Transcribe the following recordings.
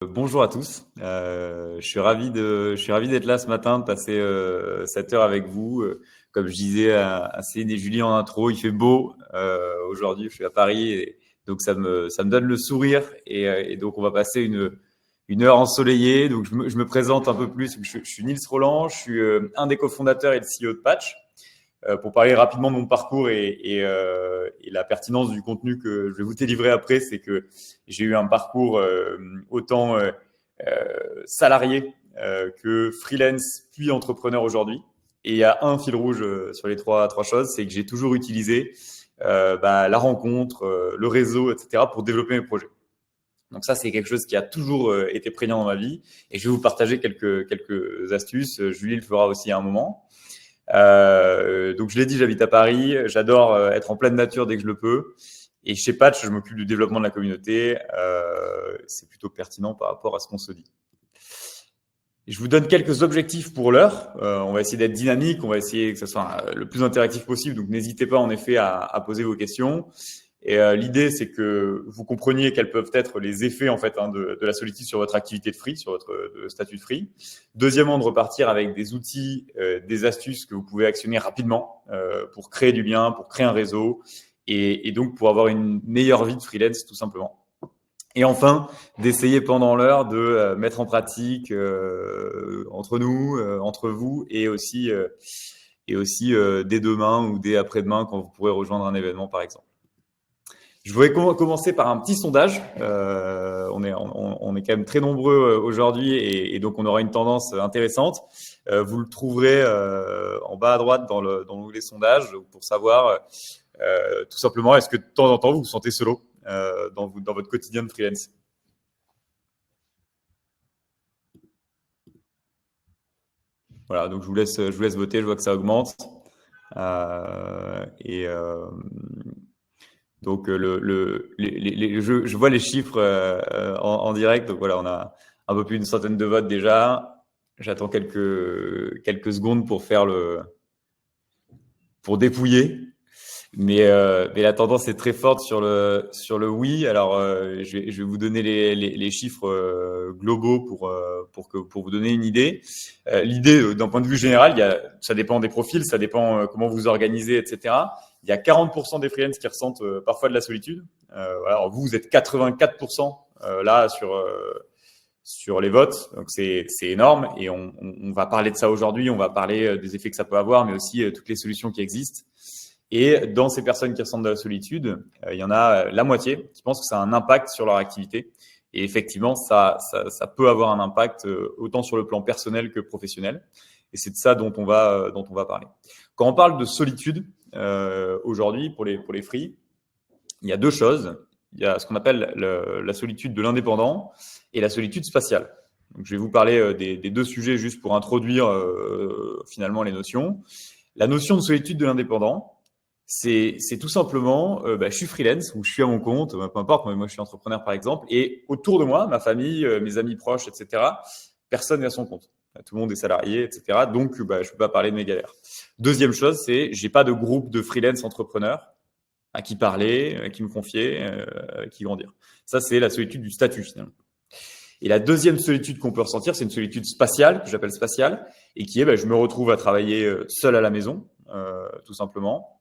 Bonjour à tous. Je suis ravi d'être là ce matin, de passer cette heure avec vous. Comme je disais à Céline et Julie en intro, il fait beau aujourd'hui. Je suis à Paris et donc ça me donne le sourire et donc on va passer une heure ensoleillée. Donc je me présente un peu plus. Je suis Nils Roland, je suis un des cofondateurs et le CEO de Patch. Pour parler rapidement de mon parcours et la pertinence du contenu que je vais vous délivrer après, c'est que j'ai eu un parcours autant salarié que freelance puis entrepreneur aujourd'hui. Et il y a un fil rouge sur les trois choses, c'est que j'ai toujours utilisé la rencontre, le réseau, etc. pour développer mes projets. Donc ça, c'est quelque chose qui a toujours été prégnant dans ma vie. Et je vais vous partager quelques astuces. Julie le fera aussi à un moment. Donc je l'ai dit, j'habite à Paris, j'adore être en pleine nature dès que je le peux. Et chez Patch, je m'occupe du développement de la communauté. C'est plutôt pertinent par rapport à ce qu'on se dit. Je vous donne quelques objectifs pour l'heure. On va essayer d'être dynamique, on va essayer que ce soit le plus interactif possible. Donc n'hésitez pas en effet à poser vos questions. Et l'idée, c'est que vous compreniez quels peuvent être les effets en fait de la solitude sur votre activité de free, sur votre statut de free. Deuxièmement, de repartir avec des outils, des astuces que vous pouvez actionner rapidement pour créer du lien, pour créer un réseau et donc pour avoir une meilleure vie de freelance tout simplement. Et enfin, d'essayer pendant l'heure de mettre en pratique entre nous, entre vous et aussi dès demain ou dès après-demain quand vous pourrez rejoindre un événement par exemple. Je voudrais commencer par un petit sondage. On est quand même très nombreux aujourd'hui et donc on aura une tendance intéressante. Vous le trouverez en bas à droite dans l'onglet sondage pour savoir tout simplement est-ce que de temps en temps vous vous sentez solo dans votre quotidien de freelance. Voilà, donc je vous laisse voter. Je vois que ça augmente. Donc je vois les chiffres en direct. Donc voilà, on a un peu plus d'une centaine de votes déjà. J'attends quelques secondes pour dépouiller. Mais la tendance est très forte sur le oui. Alors je vais vous donner les chiffres globaux pour vous donner une idée. L'idée d'un point de vue général, ça dépend des profils, ça dépend comment vous organisez, etc. Il y a 40% des freelances qui ressentent parfois de la solitude. Voilà, alors vous êtes 84% là sur les votes, donc c'est énorme et on va parler de ça aujourd'hui. On va parler des effets que ça peut avoir, mais aussi toutes les solutions qui existent. Et dans ces personnes qui ressentent de la solitude, il y en a la moitié qui pensent que ça a un impact sur leur activité. Et effectivement, ça peut avoir un impact autant sur le plan personnel que professionnel. Et c'est de ça dont on va parler. Quand on parle de solitude aujourd'hui pour les free, il y a deux choses. Il y a ce qu'on appelle la solitude de l'indépendant et la solitude spatiale. Donc, je vais vous parler des deux sujets juste pour introduire finalement les notions. La notion de solitude de l'indépendant, c'est tout simplement, je suis freelance ou je suis à mon compte, peu importe, moi je suis entrepreneur par exemple, et autour de moi, ma famille, mes amis proches, etc., personne n'est à son compte. Tout le monde est salarié, etc. Donc, je ne peux pas parler de mes galères. Deuxième chose, c'est j'ai pas de groupe de freelance entrepreneurs à qui parler, à qui me confier, à qui grandir. Ça, c'est la solitude du statut finalement. Et la deuxième solitude qu'on peut ressentir, c'est une solitude spatiale, que j'appelle spatiale, et qui est, je me retrouve à travailler seul à la maison, tout simplement.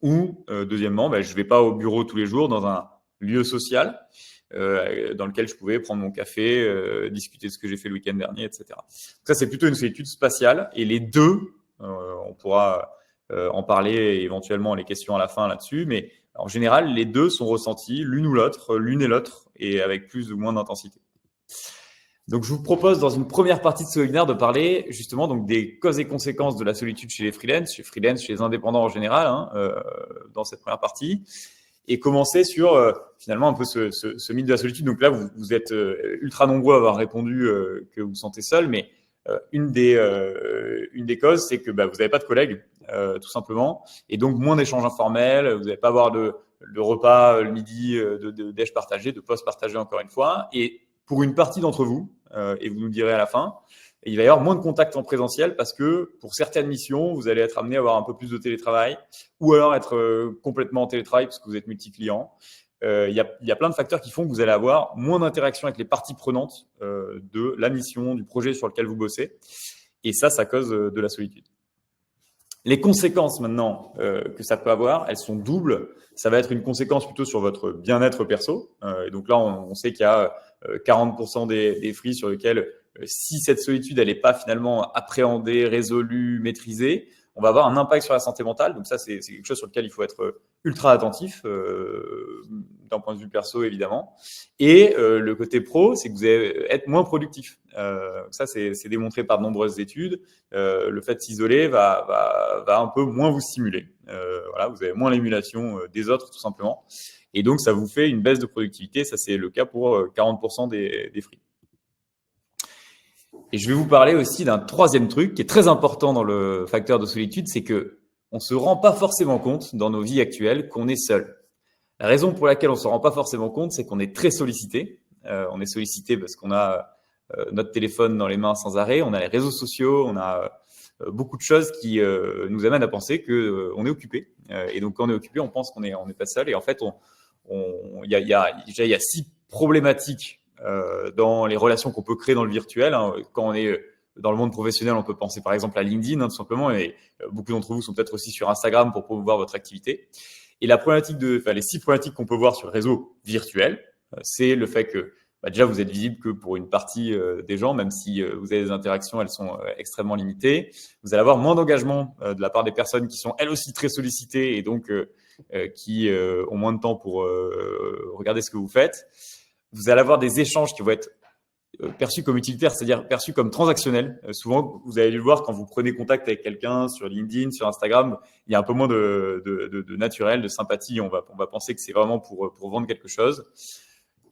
Ou, deuxièmement, je ne vais pas au bureau tous les jours dans un lieu social dans lequel je pouvais prendre mon café, discuter de ce que j'ai fait le week-end dernier, etc. Donc ça, c'est plutôt une solitude spatiale. Et les deux, on pourra en parler éventuellement les questions à la fin là-dessus, mais en général, les deux sont ressentis l'une ou l'autre, l'une et l'autre, et avec plus ou moins d'intensité. Donc, je vous propose dans une première partie de ce webinaire de parler justement donc des causes et conséquences de la solitude chez les freelances, chez les indépendants en général, dans cette première partie, et commencer sur finalement un peu ce mythe de la solitude. Donc là, vous êtes ultra nombreux à avoir répondu que vous vous sentez seul, mais une des causes, c'est que vous n'avez pas de collègues, tout simplement, et donc moins d'échanges informels. Vous n'allez pas avoir de repas le midi, de déj partagé, de post partagé encore une fois, et pour une partie d'entre vous, et vous nous direz à la fin, il va y avoir moins de contacts en présentiel parce que pour certaines missions, vous allez être amené à avoir un peu plus de télétravail ou alors être complètement en télétravail parce que vous êtes multi-client. il y a plein de facteurs qui font que vous allez avoir moins d'interaction avec les parties prenantes de la mission, du projet sur lequel vous bossez. Et ça cause de la solitude. Les conséquences maintenant que ça peut avoir, elles sont doubles. Ça va être une conséquence plutôt sur votre bien-être perso. Et donc là, on sait qu'il y a 40% des free sur lesquels, si cette solitude, elle n'est pas finalement appréhendée, résolue, maîtrisée, on va avoir un impact sur la santé mentale. Donc ça, c'est quelque chose sur lequel il faut être ultra attentif d'un point de vue perso, évidemment. Et le côté pro, c'est que vous allez être moins productif. Ça, c'est démontré par de nombreuses études. Le fait de s'isoler va un peu moins vous stimuler. Voilà, vous avez moins l'émulation des autres, tout simplement. Et donc, ça vous fait une baisse de productivité. Ça, c'est le cas pour 40% des free. Et je vais vous parler aussi d'un troisième truc qui est très important dans le facteur de solitude, c'est que on se rend pas forcément compte dans nos vies actuelles qu'on est seul. La raison pour laquelle on se rend pas forcément compte, c'est qu'on est très sollicité. On est sollicité parce qu'on a notre téléphone dans les mains sans arrêt, on a les réseaux sociaux, on a beaucoup de choses qui nous amènent à penser que on est occupé. Et donc, quand on est occupé, on pense qu'on n'est pas seul. Et en fait, il y a 6 problématiques dans les relations qu'on peut créer dans le virtuel. Quand on est dans le monde professionnel, on peut penser par exemple à LinkedIn, tout simplement, et beaucoup d'entre vous sont peut-être aussi sur Instagram pour promouvoir votre activité. Et les 6 problématiques qu'on peut voir sur le réseau virtuel, c'est le fait que déjà vous êtes visible que pour une partie des gens, même si vous avez des interactions, elles sont extrêmement limitées. Vous allez avoir moins d'engagement de la part des personnes qui sont elles aussi très sollicitées et donc qui ont moins de temps pour regarder ce que vous faites. Vous allez avoir des échanges qui vont être perçus comme utilitaires, c'est-à-dire perçus comme transactionnels. Souvent, vous allez le voir quand vous prenez contact avec quelqu'un sur LinkedIn, sur Instagram, il y a un peu moins de naturel, de sympathie. On va penser que c'est vraiment pour vendre quelque chose.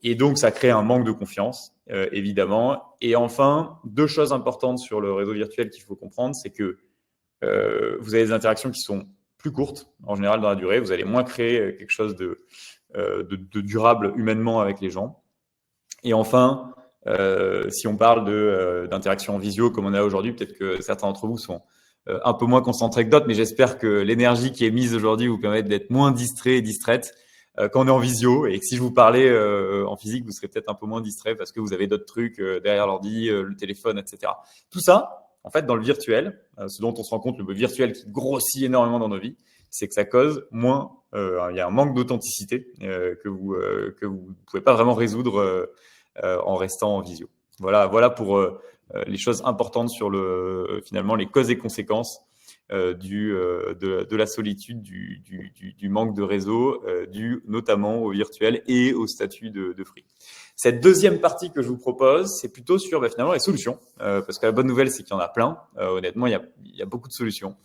Et donc, ça crée un manque de confiance, évidemment. Et enfin, 2 choses importantes sur le réseau virtuel qu'il faut comprendre, c'est que vous avez des interactions qui sont plus courtes, en général dans la durée. Vous allez moins créer quelque chose de durable humainement avec les gens. Et enfin, si on parle d'interaction en visio comme on a aujourd'hui, peut-être que certains d'entre vous sont un peu moins concentrés que d'autres, mais j'espère que l'énergie qui est mise aujourd'hui vous permet d'être moins distrait et distraite quand on est en visio, et que si je vous parlais en physique, vous serez peut-être un peu moins distrait parce que vous avez d'autres trucs derrière l'ordi, le téléphone, etc. Tout ça, en fait, dans le virtuel, ce dont on se rend compte, le virtuel qui grossit énormément dans nos vies, c'est que ça cause moins, il y a un manque d'authenticité que vous pouvez pas vraiment résoudre en restant en visio. Voilà pour les choses importantes sur finalement les causes et conséquences de la solitude, du manque de réseau, dû notamment au virtuel et au statut de free. Cette deuxième partie que je vous propose, c'est plutôt sur finalement les solutions, parce que la bonne nouvelle, c'est qu'il y en a plein. Honnêtement, il y a beaucoup de solutions.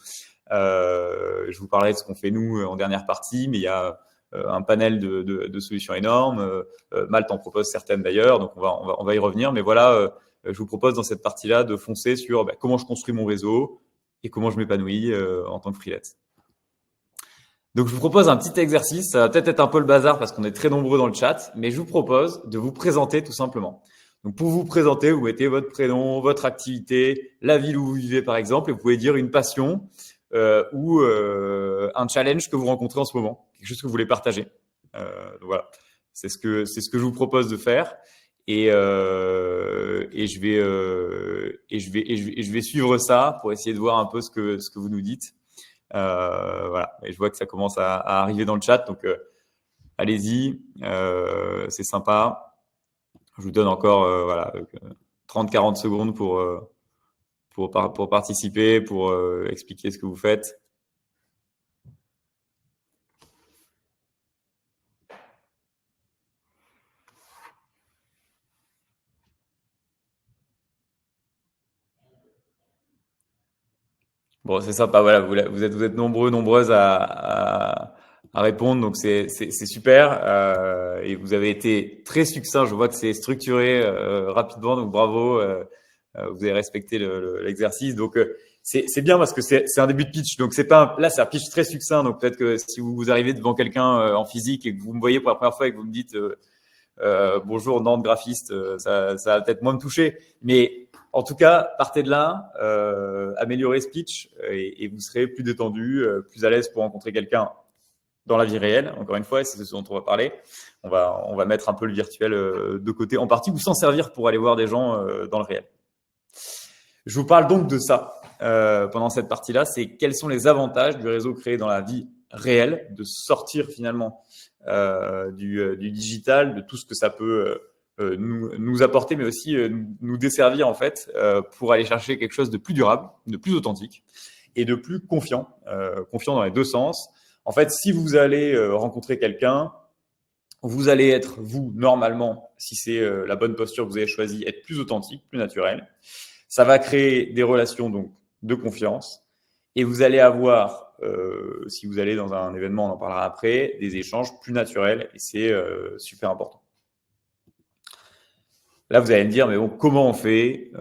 Je vous parlerai de ce qu'on fait nous en dernière partie, mais il y a un panel de solutions énormes. Malte en propose certaines d'ailleurs, donc on va y revenir. Mais voilà, je vous propose dans cette partie-là de foncer sur comment je construis mon réseau et comment je m'épanouis en tant que freelance. Donc, je vous propose un petit exercice. Ça va peut-être être un peu le bazar parce qu'on est très nombreux dans le chat, mais je vous propose de vous présenter tout simplement. Donc, pour vous présenter, vous mettez votre prénom, votre activité, la ville où vous vivez par exemple, et vous pouvez dire une passion ou un challenge que vous rencontrez en ce moment, quelque chose que vous voulez partager. Donc voilà, c'est ce que je vous propose de faire. Et je vais suivre ça pour essayer de voir un peu ce que vous nous dites. Voilà. Et je vois que ça commence à arriver dans le chat, donc allez-y, c'est sympa. Je vous donne encore 30-40 secondes pour participer, pour expliquer ce que vous faites. Bon, c'est sympa, voilà, vous êtes nombreux, nombreuses à répondre, donc c'est super. Et vous avez été très succinct, je vois que c'est structuré rapidement, donc bravo. Vous avez respecté l'exercice, donc c'est bien parce que c'est un début de pitch, donc c'est pas là c'est un pitch très succinct, donc peut-être que si vous arrivez devant quelqu'un en physique et que vous me voyez pour la première fois et que vous me dites bonjour Nantes graphiste, ça va peut-être moins me toucher, mais en tout cas, partez de là, améliorez ce pitch et vous serez plus détendu, plus à l'aise pour rencontrer quelqu'un dans la vie réelle. Encore une fois, c'est ce dont on va parler. On va mettre un peu le virtuel de côté en partie ou s'en servir pour aller voir des gens dans le réel. Je vous parle donc de ça pendant cette partie-là. C'est quels sont les avantages du réseau créé dans la vie réelle, de sortir finalement du digital, de tout ce que ça peut nous apporter, mais aussi nous desservir en fait pour aller chercher quelque chose de plus durable, de plus authentique et de plus confiant, confiant dans les deux sens. En fait, si vous allez rencontrer quelqu'un, vous allez être, vous, normalement, si c'est la bonne posture que vous avez choisie, être plus authentique, plus naturel. Ça va créer des relations donc de confiance et vous allez avoir, si vous allez dans un événement, on en parlera après, des échanges plus naturels et c'est super important. Là, vous allez me dire, mais bon, comment on fait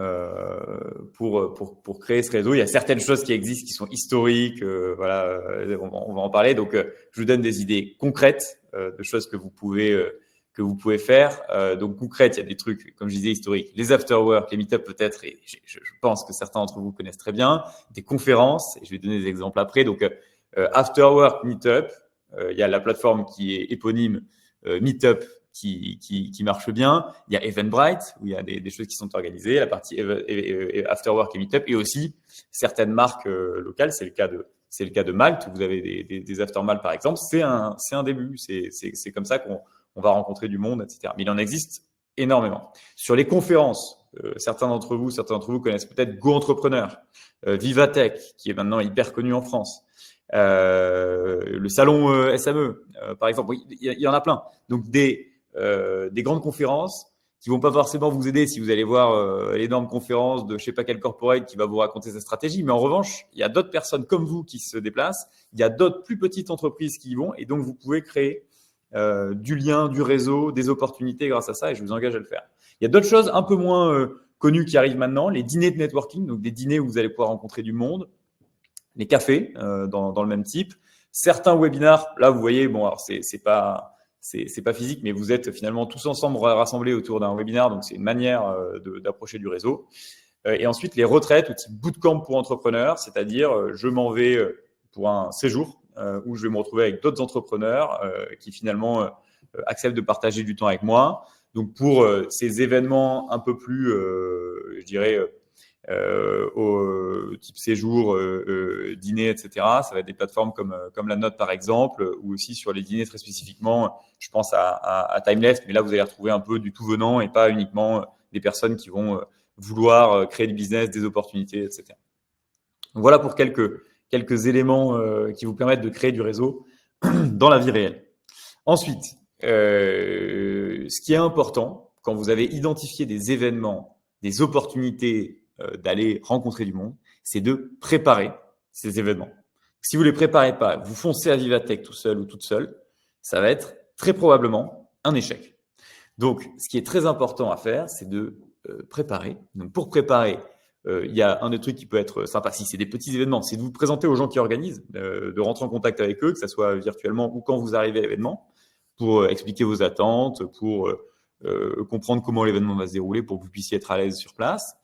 pour créer ce réseau? Il y a certaines choses qui existent, qui sont historiques, voilà, on va en parler. Donc, je vous donne des idées concrètes de choses que vous pouvez faire. Donc, concrètes, il y a des trucs, comme je disais, historiques. Les afterwork, les meet-up peut-être, et je pense que certains d'entre vous connaissent très bien. Des conférences, et je vais donner des exemples après. Donc, afterwork, meet-up, il y a la plateforme qui est éponyme, meet-up, qui marche bien. Il y a Eventbrite, où il y a des choses qui sont organisées, la partie Afterwork et Meetup, et aussi certaines marques locales. C'est le cas de Malte, où vous avez des After Malte, par exemple. C'est un début. C'est comme ça qu'on va rencontrer du monde, etc. Mais il en existe énormément. Sur les conférences, certains d'entre vous connaissent peut-être Go Entrepreneur, Vivatech, qui est maintenant hyper connu en France. Le salon SME, par exemple. Oui, il y en a plein. Donc, des grandes conférences qui vont pas forcément vous aider si vous allez voir l'énorme conférence de je sais pas quel corporate qui va vous raconter sa stratégie. Mais en revanche, il y a d'autres personnes comme vous qui se déplacent. Il y a d'autres plus petites entreprises qui y vont et donc vous pouvez créer du lien, du réseau, des opportunités grâce à ça et je vous engage à le faire. Il y a d'autres choses un peu moins connues qui arrivent maintenant, les dîners de networking, donc des dîners où vous allez pouvoir rencontrer du monde, les cafés dans le même type, certains webinars. Là, vous voyez, bon, alors c'est pas physique, mais vous êtes finalement tous ensemble rassemblés autour d'un webinar, donc c'est une manière d'approcher du réseau. Et ensuite, les retraites ou type bootcamp pour entrepreneurs, c'est-à-dire je m'en vais pour un séjour où je vais me retrouver avec d'autres entrepreneurs qui finalement acceptent de partager du temps avec moi. Donc pour ces événements un peu plus, je dirais, au type séjour, dîner, etc. Ça va être des plateformes comme la nôtre, par exemple, ou aussi sur les dîners très spécifiquement, je pense à Timeless, mais là, vous allez retrouver un peu du tout venant et pas uniquement des personnes qui vont vouloir créer du business, des opportunités, etc. Donc, voilà pour quelques éléments qui vous permettent de créer du réseau dans la vie réelle. Ensuite, ce qui est important, quand vous avez identifié des événements, des opportunités d'aller rencontrer du monde, c'est de préparer ces événements. Si vous ne les préparez pas, vous foncez à Vivatech tout seul ou toute seule, ça va être très probablement un échec. Donc, ce qui est très important à faire, c'est de préparer. Donc, pour préparer, il y a un des trucs qui peut être sympa, si c'est des petits événements, c'est de vous présenter aux gens qui organisent, de rentrer en contact avec eux, que ce soit virtuellement ou quand vous arrivez à l'événement, pour expliquer vos attentes, pour comprendre comment l'événement va se dérouler, pour que vous puissiez être à l'aise sur place.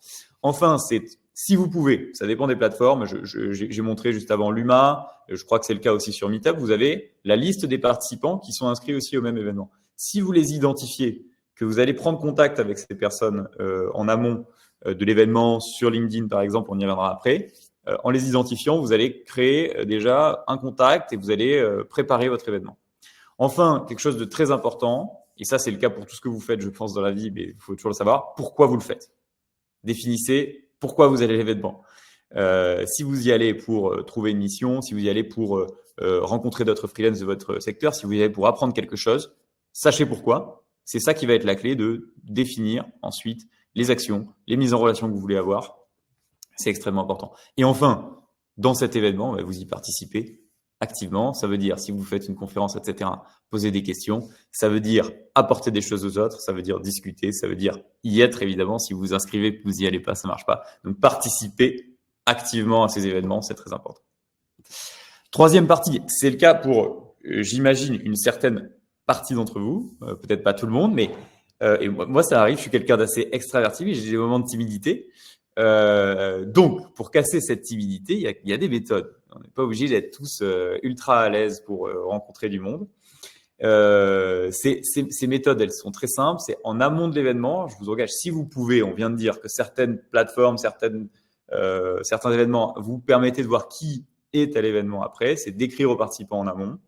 Enfin, c'est si vous pouvez, ça dépend des plateformes. J'ai montré juste avant Luma, je crois que c'est le cas aussi sur Meetup. Vous avez la liste des participants qui sont inscrits aussi au même événement. Si vous les identifiez, que vous allez prendre contact avec ces personnes en amont de l'événement sur LinkedIn, par exemple, on y reviendra après. En les identifiant, vous allez créer déjà un contact et vous allez préparer votre événement. Enfin, quelque chose de très important, et ça c'est le cas pour tout ce que vous faites, je pense, dans la vie, mais il faut toujours le savoir, pourquoi vous le faites. Définissez pourquoi vous allez à l'événement. Si vous y allez pour trouver une mission, si vous y allez pour rencontrer d'autres freelances de votre secteur, si vous y allez pour apprendre quelque chose, sachez pourquoi. C'est ça qui va être la clé de définir ensuite les actions, les mises en relation que vous voulez avoir. C'est extrêmement important. Et enfin, dans cet événement, vous y participez activement. Ça veut dire, si vous faites une conférence, etc., poser des questions. Ça veut dire apporter des choses aux autres. Ça veut dire discuter. Ça veut dire y être, évidemment. Si vous vous inscrivez et que vous n'y allez pas, ça marche pas. Donc, participer activement à ces événements, c'est très important. Troisième partie, c'est le cas pour, j'imagine, une certaine partie d'entre vous. Peut-être pas tout le monde, mais et moi, ça arrive. Je suis quelqu'un d'assez extraverti, mais j'ai des moments de timidité. Donc, pour casser cette timidité, il y a des méthodes. On n'est pas obligé d'être tous ultra à l'aise pour rencontrer du monde. Ces méthodes, elles sont très simples. C'est en amont de l'événement. Je vous engage, si vous pouvez, on vient de dire que certaines plateformes, certains événements vous permettez de voir qui est à l'événement après. C'est d'écrire aux participants en amont.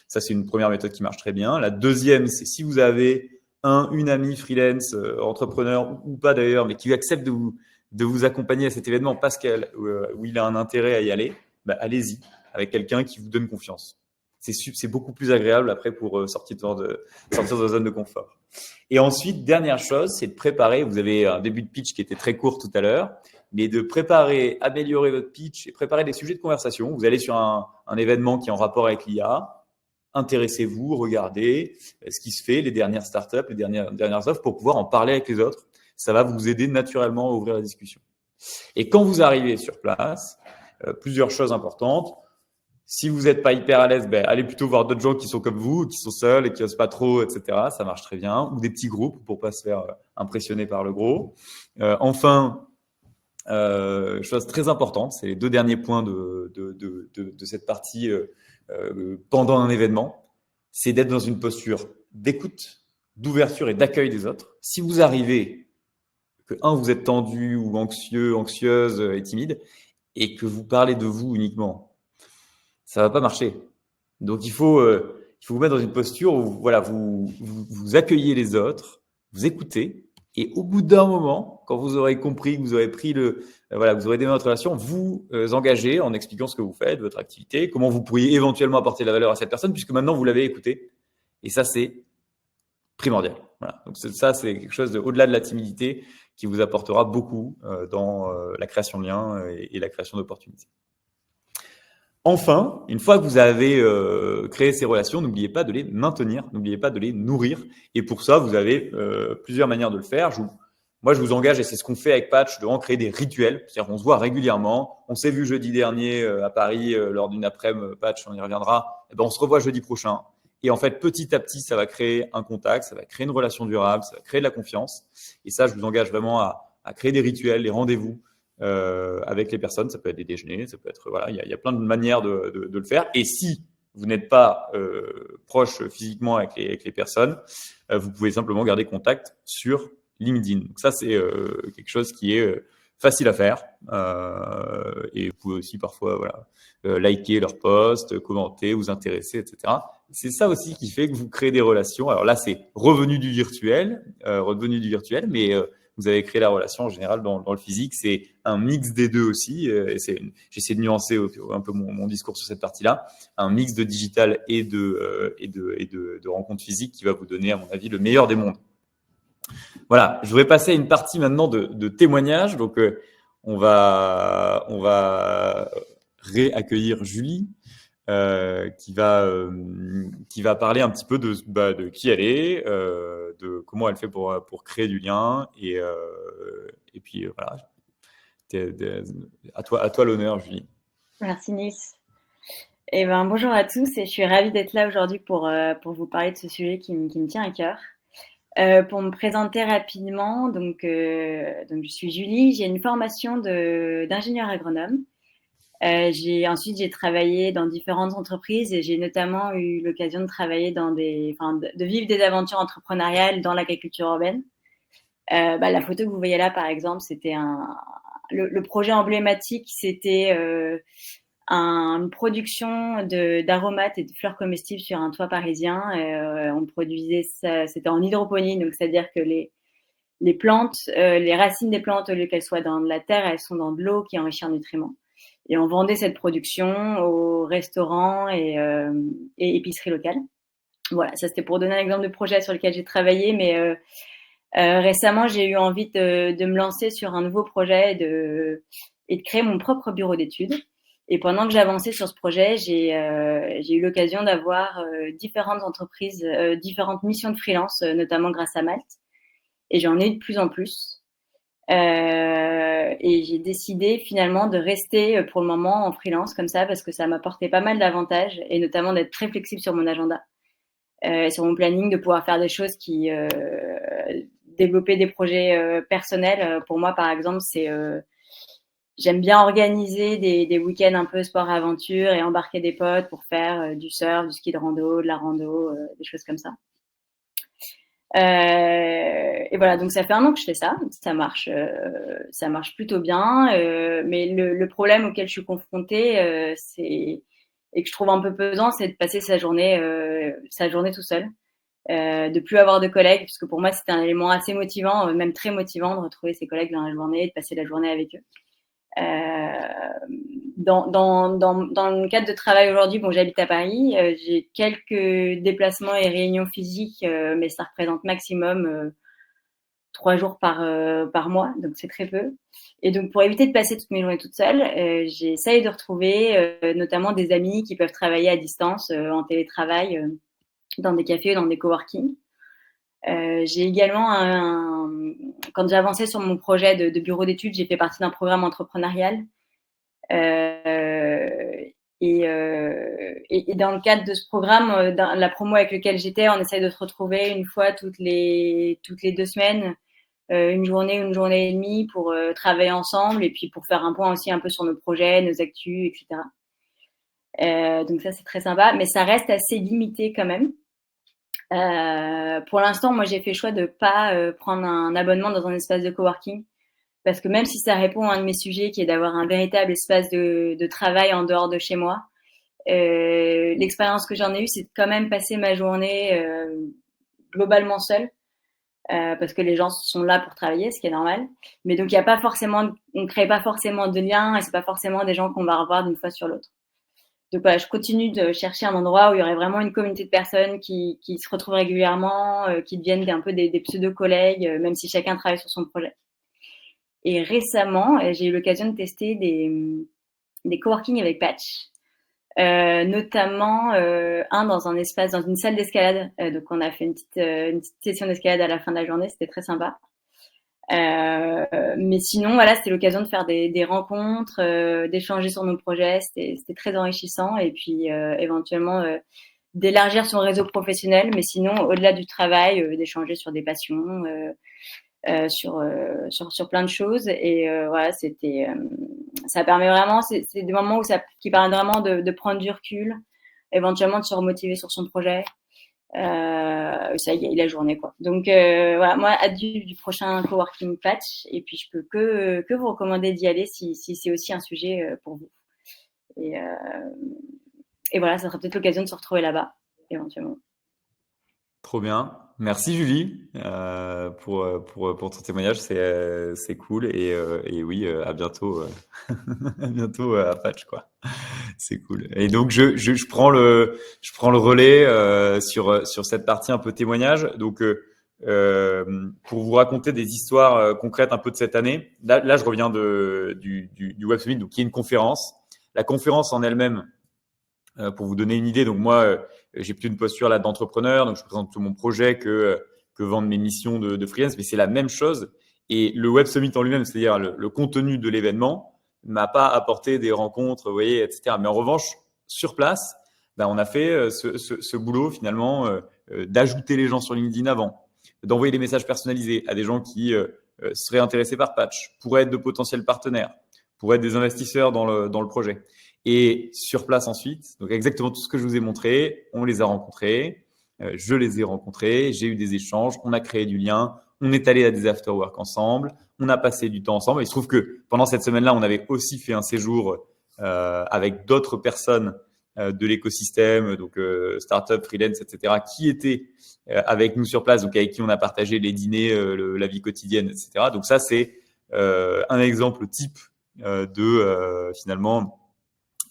Ça, c'est une première méthode qui marche très bien. La deuxième, c'est si vous avez une amie freelance, entrepreneur ou pas d'ailleurs, mais qui accepte de vous accompagner à cet événement parce où il a un intérêt à y aller, bah, allez-y avec quelqu'un qui vous donne confiance. C'est beaucoup plus agréable après pour sortir de la zone de confort. Et ensuite, dernière chose, c'est de préparer. Vous avez un début de pitch qui était très court tout à l'heure, mais de préparer, améliorer votre pitch et préparer des sujets de conversation. Vous allez sur un événement qui est en rapport avec l'IA. Intéressez-vous, regardez ce qui se fait, les dernières startups, les dernières offres pour pouvoir en parler avec les autres. Ça va vous aider naturellement à ouvrir la discussion. Et quand vous arrivez sur place, plusieurs choses importantes. Si vous n'êtes pas hyper à l'aise, allez plutôt voir d'autres gens qui sont comme vous, qui sont seuls et qui n'osent pas trop, etc. Ça marche très bien. Ou des petits groupes pour pas se faire impressionner par le gros. Enfin, chose très importante, c'est les 2 derniers points de cette partie pendant un événement, c'est d'être dans une posture d'écoute, d'ouverture et d'accueil des autres. Si vous arrivez que, vous êtes tendu ou anxieux, anxieuse et timide, et que vous parlez de vous uniquement, ça va pas marcher. Donc, il faut vous mettre dans une posture où voilà, vous accueillez les autres, vous écoutez, et au bout d'un moment, quand vous aurez compris, que vous aurez pris vous aurez démarré votre relation, vous engagez en expliquant ce que vous faites, votre activité, comment vous pourriez éventuellement apporter de la valeur à cette personne, puisque maintenant vous l'avez écouté. Et ça, c'est primordial. Voilà. Donc ça, c'est quelque chose au-delà de la timidité qui vous apportera beaucoup dans la création de liens et la création d'opportunités. Enfin, une fois que vous avez créé ces relations, n'oubliez pas de les maintenir, n'oubliez pas de les nourrir. Et pour ça, vous avez plusieurs manières de le faire. Moi, je vous engage, et c'est ce qu'on fait avec Patch, de créer des rituels. C'est-à-dire qu'on se voit régulièrement. On s'est vu jeudi dernier à Paris lors d'une après-midi Patch, on y reviendra. Et on se revoit jeudi prochain. Et en fait, petit à petit, ça va créer un contact, ça va créer une relation durable, ça va créer de la confiance. Et ça, je vous engage vraiment à créer des rituels, des rendez-vous avec les personnes. Ça peut être des déjeuners, ça peut être il y a plein de manières de le faire. Et si vous n'êtes pas proche physiquement avec les personnes, vous pouvez simplement garder contact sur LinkedIn. Donc ça, c'est quelque chose qui est facile à faire. Et vous pouvez aussi parfois liker leurs posts, commenter, vous intéresser, etc. C'est ça aussi qui fait que vous créez des relations. Alors là, c'est revenu du virtuel, mais vous avez créé la relation en général dans le physique. C'est un mix des deux aussi. J'essaie de nuancer un peu mon discours sur cette partie-là. Un mix de digital et de rencontres physiques qui va vous donner, à mon avis, le meilleur des mondes. Voilà, je voudrais passer à une partie maintenant de témoignages. Donc, on va réaccueillir Julie, qui va parler un petit peu de qui elle est, de comment elle fait pour créer du lien, et puis voilà. À toi l'honneur, Julie. Merci Nice. Bonjour à tous, et je suis ravie d'être là aujourd'hui pour vous parler de ce sujet qui me tient à cœur. Pour me présenter rapidement, donc je suis Julie, j'ai une formation d'ingénieur agronome. Ensuite j'ai travaillé dans différentes entreprises, et j'ai notamment eu l'occasion de travailler de vivre des aventures entrepreneuriales dans l'agriculture urbaine. La photo que vous voyez là, par exemple, c'était le projet emblématique, c'était une production d'aromates et de fleurs comestibles sur un toit parisien. On produisait ça, c'était en hydroponie, donc c'est-à-dire que les plantes, les racines des plantes, au lieu qu'elles soient dans de la terre, elles sont dans de l'eau qui est enrichie en nutriments. Et on vendait cette production aux restaurants et épiceries locales. Voilà, ça c'était pour donner un exemple de projet sur lequel j'ai travaillé, mais récemment j'ai eu envie de me lancer sur un nouveau projet et de créer mon propre bureau d'études. Et pendant que j'avançais sur ce projet, j'ai eu l'occasion d'avoir différentes entreprises, différentes missions de freelance, notamment grâce à Malte. Et j'en ai eu de plus en plus. Et j'ai décidé finalement de rester pour le moment en freelance comme ça, parce que ça m'apportait pas mal d'avantages, et notamment d'être très flexible sur mon agenda, sur mon planning, de pouvoir faire des choses qui développer des projets personnels. Pour moi, par exemple, j'aime bien organiser des week-ends un peu sport-aventure et embarquer des potes pour faire du surf, du ski de rando, de la rando, des choses comme ça. Et voilà, donc ça fait 1 an que je fais ça. Ça marche plutôt bien. Mais le problème auquel je suis confrontée, et que je trouve un peu pesant, c'est de passer sa journée tout seul, de plus avoir de collègues, puisque pour moi c'était un élément assez motivant, même très motivant, de retrouver ses collègues dans la journée, de passer la journée avec eux. Dans le cadre de travail aujourd'hui, bon, j'habite à Paris, j'ai quelques déplacements et réunions physiques, mais ça représente maximum 3 jours par mois, donc c'est très peu. Et donc pour éviter de passer toutes mes journées toute seule, j'essaye de retrouver notamment des amis qui peuvent travailler à distance, en télétravail, dans des cafés ou dans des coworking. J'ai également quand j'ai avancé sur mon projet de bureau d'études, j'ai fait partie d'un programme entrepreneurial. Et dans le cadre de ce programme, dans la promo avec laquelle j'étais, on essaye de se retrouver une fois toutes les 2 semaines, une journée ou une journée et demie pour travailler ensemble et puis pour faire un point aussi un peu sur nos projets, nos actus, etc. Donc ça, c'est très sympa, mais ça reste assez limité quand même. Pour l'instant, moi, j'ai fait le choix de pas prendre un abonnement dans un espace de coworking parce que même si ça répond à un de mes sujets qui est d'avoir un véritable espace de travail en dehors de chez moi, l'expérience que j'en ai eue, c'est de quand même passer ma journée globalement seule, parce que les gens sont là pour travailler, ce qui est normal. Mais donc, il y a pas forcément, on crée pas forcément de liens et c'est pas forcément des gens qu'on va revoir d'une fois sur l'autre. Donc voilà, je continue de chercher un endroit où il y aurait vraiment une communauté de personnes qui se retrouvent régulièrement, qui deviennent un peu des pseudo-collègues, même si chacun travaille sur son projet. Et récemment, j'ai eu l'occasion de tester des coworking avec Patch, notamment un dans un espace, dans une salle d'escalade. Donc on a fait une petite session d'escalade à la fin de la journée, c'était très sympa. Mais sinon, voilà, c'était l'occasion de faire des rencontres, d'échanger sur nos projets. C'était très enrichissant. Et puis, éventuellement, d'élargir son réseau professionnel. Mais sinon, au-delà du travail, d'échanger sur des passions, sur plein de choses. Et voilà, ça permet vraiment, c'est des moments qui permettent vraiment de prendre du recul, éventuellement de se remotiver sur son projet. Ça y est, la journée, quoi. Donc voilà, moi, hâte du prochain coworking Patch, et puis je peux que vous recommander d'y aller si c'est aussi un sujet pour vous. Et, euh, et voilà, ça sera peut-être l'occasion de se retrouver là-bas, éventuellement. Trop bien. Merci Julie pour ton témoignage, c'est cool et oui, à bientôt à bientôt à Patch, quoi. C'est cool. Et donc je prends le relais sur cette partie un peu témoignage. Donc pour vous raconter des histoires concrètes un peu de cette année. Là je reviens du Web Summit, donc qui est une conférence. La conférence en elle-même, pour vous donner une idée, donc moi j'ai plus une posture là d'entrepreneur, donc je présente tout mon projet que vendre mes missions de freelance, mais c'est la même chose. Et le Web Summit en lui-même, c'est-à-dire le contenu de l'événement, m'a pas apporté des rencontres, vous voyez, etc. Mais en revanche, sur place, ben, on a fait ce boulot finalement d'ajouter les gens sur LinkedIn avant, d'envoyer des messages personnalisés à des gens qui seraient intéressés par Patch, pourraient être de potentiels partenaires, pourraient être des investisseurs dans le projet. Et sur place ensuite, donc exactement tout ce que je vous ai montré, on les a rencontrés, je les ai rencontrés, j'ai eu des échanges, on a créé du lien, on est allé à des after-work ensemble, on a passé du temps ensemble. Il se trouve que pendant cette semaine-là, on avait aussi fait un séjour avec d'autres personnes de l'écosystème, donc start-up, freelance, etc., qui étaient avec nous sur place, donc avec qui on a partagé les dîners, la vie quotidienne, etc. Donc ça, c'est un exemple type finalement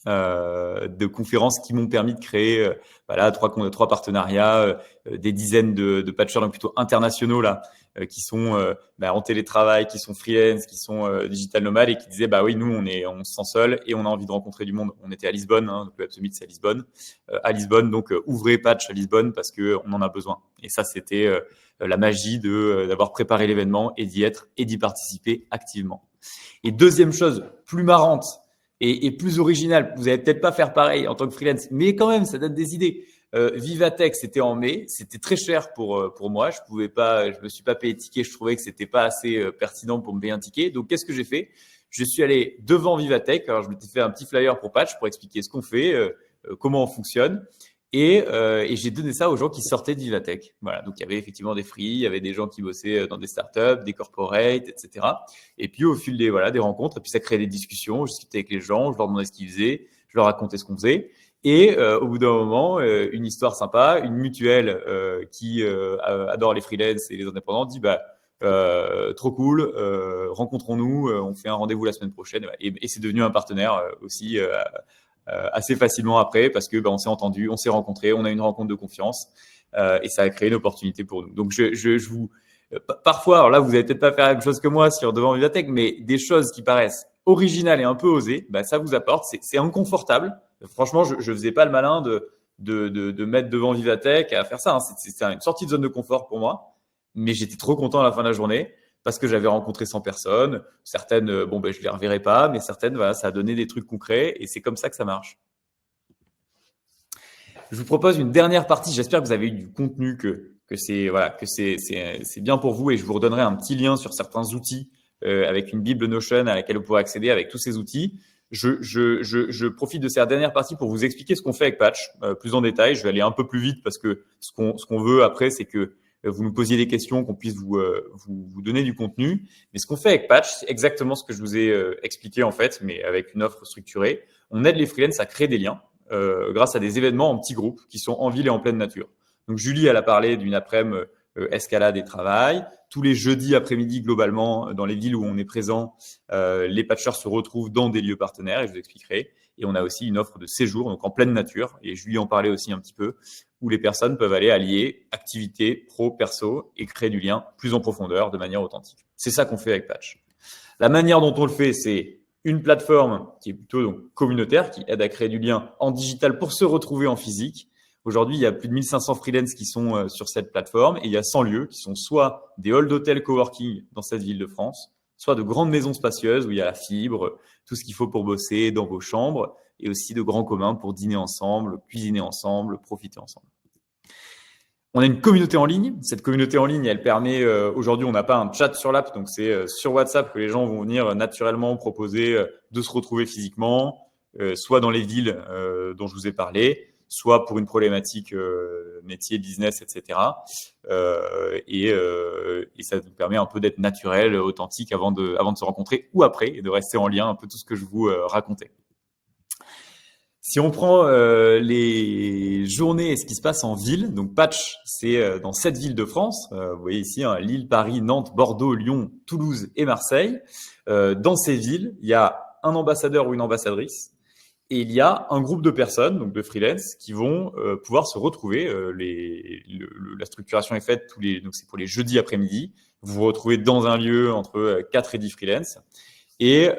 de conférences qui m'ont permis de créer voilà, trois partenariats, des dizaines de patchers, donc plutôt internationaux là, qui sont en télétravail, qui sont freelance, qui sont digital nomades et qui disaient bah oui, nous on se sent seul et on a envie de rencontrer du monde. On était à Lisbonne, hein, donc le Web Summit c'est à Lisbonne, donc ouvrez Patch à Lisbonne parce que on en a besoin. Et ça c'était la magie d'avoir préparé l'événement et d'y être et d'y participer activement. Et deuxième chose plus marrante et plus original. Vous n'allez peut-être pas faire pareil en tant que freelance, mais quand même, ça donne des idées. Vivatech, c'était en mai, c'était très cher pour moi. Je me suis pas payé de ticket. Je trouvais que c'était pas assez pertinent pour me payer un ticket. Donc, qu'est-ce que j'ai fait? je suis allé devant Vivatech. Alors, je m'étais fait un petit flyer pour Patch pour expliquer ce qu'on fait, comment on fonctionne. Et j'ai donné ça aux gens qui sortaient de Vivatech. Voilà, donc il y avait effectivement des free, il y avait des gens qui bossaient dans des startups, des corporates, etc. Et puis au fil des rencontres, et puis ça créait des discussions. Je discutais avec les gens, je leur demandais ce qu'ils faisaient, je leur racontais ce qu'on faisait. Et au bout d'un moment, une histoire sympa, une mutuelle qui adore les freelances et les indépendants dit trop cool, rencontrons-nous, on fait un rendez-vous la semaine prochaine. Et c'est devenu un partenaire aussi. Assez facilement après parce que on s'est entendu, on s'est rencontrés, on a une rencontre de confiance et ça a créé une opportunité pour nous. Donc je vous parfois, alors là vous allez peut-être pas faire la même chose que moi sur devant Vivatech, mais des choses qui paraissent originales et un peu osées, ça vous apporte. C'est inconfortable. Franchement, je faisais pas le malin de mettre devant Vivatech à faire ça. Hein. C'est une sortie de zone de confort pour moi, mais j'étais trop content à la fin de la journée parce que j'avais rencontré 100 personnes. Certaines, je les reverrai pas, mais certaines, voilà, ça a donné des trucs concrets et c'est comme ça que ça marche. Je vous propose une dernière partie. J'espère que vous avez eu du contenu, que c'est bien pour vous et je vous redonnerai un petit lien sur certains outils avec une bible Notion à laquelle vous pourrez accéder avec tous ces outils. Je profite de cette dernière partie pour vous expliquer ce qu'on fait avec Patch plus en détail. Je vais aller un peu plus vite parce que ce qu'on veut après, c'est que vous nous posiez des questions, qu'on puisse vous donner du contenu. Mais ce qu'on fait avec Patch, c'est exactement ce que je vous ai expliqué en fait, mais avec une offre structurée. On aide les freelances à créer des liens grâce à des événements en petits groupes qui sont en ville et en pleine nature. Donc Julie, elle a parlé d'une après-midi escalade et travail. Tous les jeudis après-midi, globalement, dans les villes où on est présent, les patchers se retrouvent dans des lieux partenaires et je vous expliquerai. Et on a aussi une offre de séjour, donc en pleine nature, et je lui en parlais aussi un petit peu, où les personnes peuvent aller allier activité pro, perso et créer du lien plus en profondeur de manière authentique. C'est ça qu'on fait avec Patch. La manière dont on le fait, c'est une plateforme qui est plutôt donc communautaire, qui aide à créer du lien en digital pour se retrouver en physique. Aujourd'hui, il y a plus de 1500 freelances qui sont sur cette plateforme et il y a 100 lieux qui sont soit des halls d'hôtel coworking dans cette ville de France, soit de grandes maisons spacieuses où il y a la fibre, tout ce qu'il faut pour bosser dans vos chambres et aussi de grands communs pour dîner ensemble, cuisiner ensemble, profiter ensemble. On a une communauté en ligne. Cette communauté en ligne, elle permet, aujourd'hui, on n'a pas un chat sur l'app, donc c'est sur WhatsApp que les gens vont venir naturellement proposer de se retrouver physiquement, soit dans les villes dont je vous ai parlé, soit pour une problématique métier, business, etc. Et ça nous permet un peu d'être naturel, authentique avant de se rencontrer ou après et de rester en lien un peu tout ce que je vous racontais. Si on prend les journées et ce qui se passe en ville, donc Patch, c'est dans 7 villes de France. Vous voyez ici Lille, Paris, Nantes, Bordeaux, Lyon, Toulouse et Marseille. Dans ces villes, il y a un ambassadeur ou une ambassadrice et il y a un groupe de personnes, donc de freelance, qui vont pouvoir se retrouver. La structuration est faite donc c'est pour les jeudis après-midi. Vous vous retrouvez dans un lieu entre 4 et 10 freelance. Et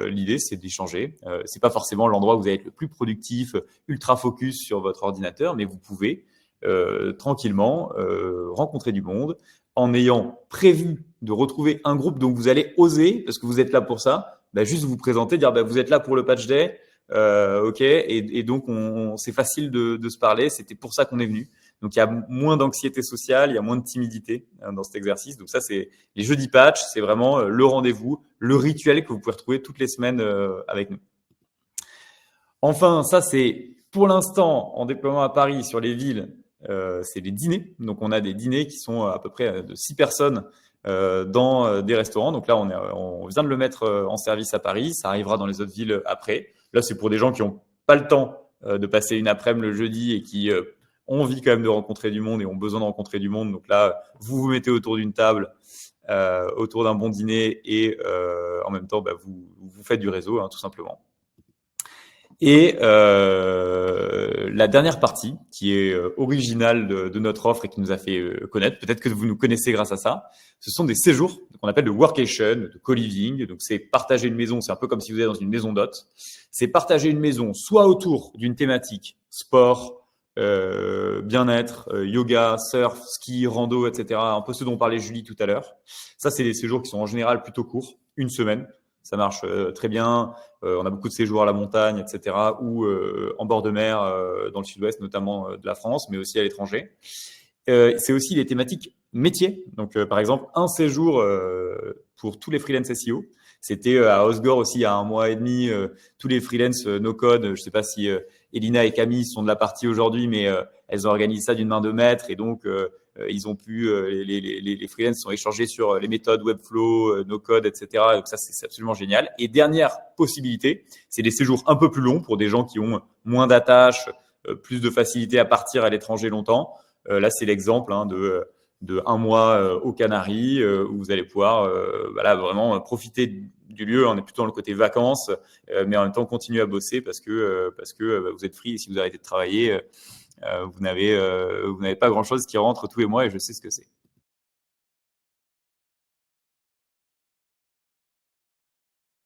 l'idée, c'est d'échanger. C'est pas forcément l'endroit où vous allez être le plus productif, ultra focus sur votre ordinateur, mais vous pouvez tranquillement rencontrer du monde en ayant prévu de retrouver un groupe dont vous allez oser, parce que vous êtes là pour ça, juste vous présenter, dire vous êtes là pour le patch day, ok, et donc c'est facile de se parler. C'était pour ça qu'on est venu. Donc, il y a moins d'anxiété sociale, il y a moins de timidité dans cet exercice. Donc, ça, c'est les jeudis patch, c'est vraiment le rendez-vous, le rituel que vous pouvez retrouver toutes les semaines avec nous. Enfin, ça, c'est pour l'instant en déploiement à Paris sur les villes, c'est les dîners. Donc, on a des dîners qui sont à peu près de 6 personnes dans des restaurants. Donc là, on vient de le mettre en service à Paris. Ça arrivera dans les autres villes après. Là, c'est pour des gens qui n'ont pas le temps de passer une après-midi le jeudi et qui ont envie quand même de rencontrer du monde et ont besoin de rencontrer du monde. Donc là, vous vous mettez autour d'une table, autour d'un bon dîner et en même temps, vous faites du réseau, tout simplement. Et la dernière partie, qui est originale de notre offre et qui nous a fait connaître, peut-être que vous nous connaissez grâce à ça, ce sont des séjours qu'on appelle de workation, de co-living. Donc, c'est partager une maison, c'est un peu comme si vous êtes dans une maison d'hôtes. C'est partager une maison soit autour d'une thématique, sport, bien-être, yoga, surf, ski, rando, etc. Un peu ce dont parlait Julie tout à l'heure. Ça, c'est des séjours qui sont en général plutôt courts, une semaine. Ça marche très bien. On a beaucoup de séjours à la montagne, etc. ou en bord de mer, dans le sud-ouest, notamment de la France, mais aussi à l'étranger. C'est aussi les thématiques métiers. Donc, par exemple, un séjour pour tous les freelance SEO. C'était à Osgore aussi il y a 1 mois et demi, tous les freelance no code. Je ne sais pas si Elina et Camille sont de la partie aujourd'hui, mais elles ont organisé ça d'une main de maître et donc ils ont pu les freelance sont échangés sur les méthodes Webflow, no code, etc. Donc ça c'est absolument génial. Et dernière possibilité, c'est des séjours un peu plus longs pour des gens qui ont moins d'attaches, plus de facilité à partir à l'étranger longtemps. Là c'est l'exemple de 1 mois aux Canaries où vous allez pouvoir voilà, vraiment profiter du lieu. On est plutôt dans le côté vacances, mais en même temps continuer à bosser parce que vous êtes free et si vous arrêtez de travailler, vous n'avez pas grand-chose qui rentre tous les mois et je sais ce que c'est.